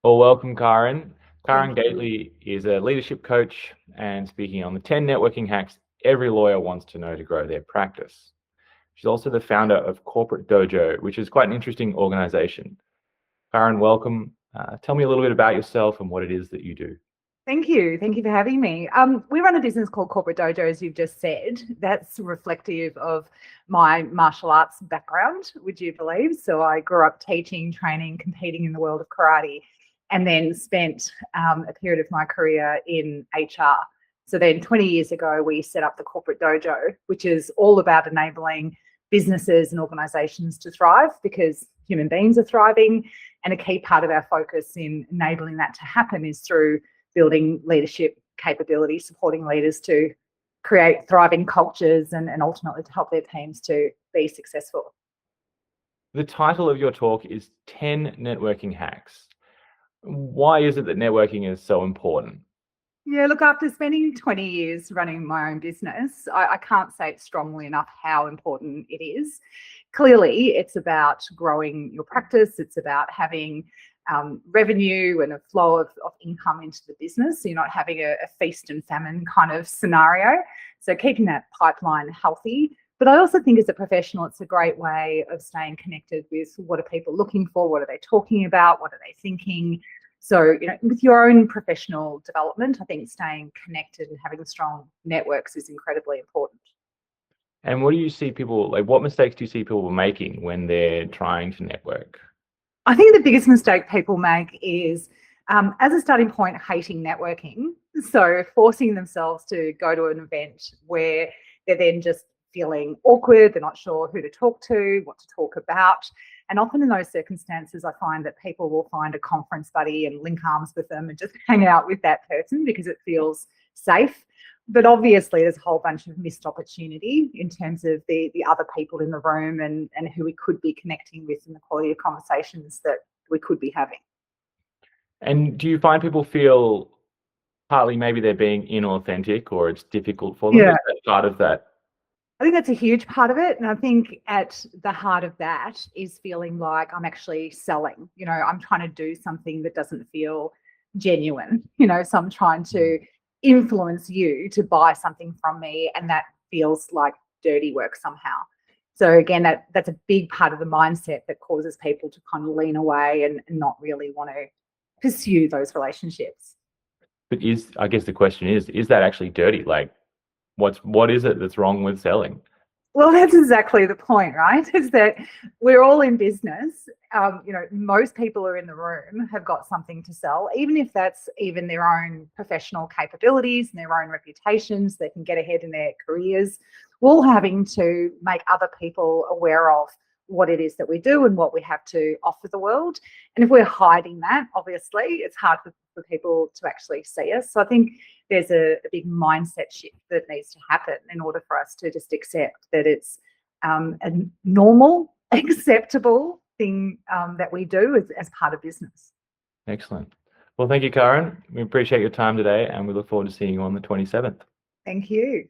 Well, welcome, Karen. Karen Thank you. Gately is a leadership coach and speaking on the 10 networking hacks every lawyer wants to know to grow their practice. She's also the founder of Coporate Dojo, which is quite an interesting organization. Karen, welcome. Tell me a little bit about yourself and what it is that you do. Thank you. Thank you for having me. We run a business called Corporate Dojo, as you've just said. That's reflective of my martial arts background, would you believe? So I grew up teaching, training, competing in the world of karate, and then spent a period of my career in HR. So then 20 years ago, we set up the Corporate Dojo, which is all about enabling businesses and organizations to thrive because human beings are thriving. And a key part of our focus in enabling that to happen is through building leadership capability, supporting leaders to create thriving cultures and ultimately to help their teams to be successful. The title of your talk is 10 networking hacks. Why is it that networking is so important? Yeah, look, after spending 20 years running my own business, I can't say it strongly enough how important it is. Clearly, it's about growing your practice. It's about having revenue and a flow of income into the business. So you're not having a feast and famine kind of scenario. So keeping that pipeline healthy. But I also think as a professional, it's a great way of staying connected with what are people looking for, what are they talking about, what are they thinking. So, with your own professional development, I think staying connected and having strong networks is incredibly important. And what do you see people, like what mistakes do you see people making when they're trying to network? I think the biggest mistake people make is, as a starting point, hating networking. So forcing themselves to go to an event where they're then just feeling awkward, they're not sure who to talk to, what to talk about. And often in those circumstances, I find that people will find a conference buddy and link arms with them and just hang out with that person because it feels safe. But obviously, there's a whole bunch of missed opportunity in terms of the other people in the room and who we could be connecting with and the quality of conversations that we could be having. And do you find people feel partly maybe they're being inauthentic or it's difficult for them? Yeah. Is that part of that? I think that's a huge part of it. And I think at the heart of that is feeling like I'm actually selling. I'm trying to do something that doesn't feel genuine. So I'm trying to influence you to buy something from me. And that feels like dirty work somehow. So again, that's a big part of the mindset that causes people to kind of lean away and not really want to pursue those relationships. But I guess the question is that actually dirty? Like what is it that's wrong with selling? Well, that's exactly the point, right? Is that we're all in business. Most people are in the room have got something to sell, even if that's even their own professional capabilities and their own reputations. They can get ahead in their careers. We're all having to make other people aware of what it is that we do and what we have to offer the world. And if we're hiding that, obviously, it's hard for people to actually see us. So I think there's a big mindset shift that needs to happen in order for us to just accept that it's a normal, acceptable thing that we do as part of business. Excellent. Well, thank you, Karen. We appreciate your time today and we look forward to seeing you on the 27th. Thank you.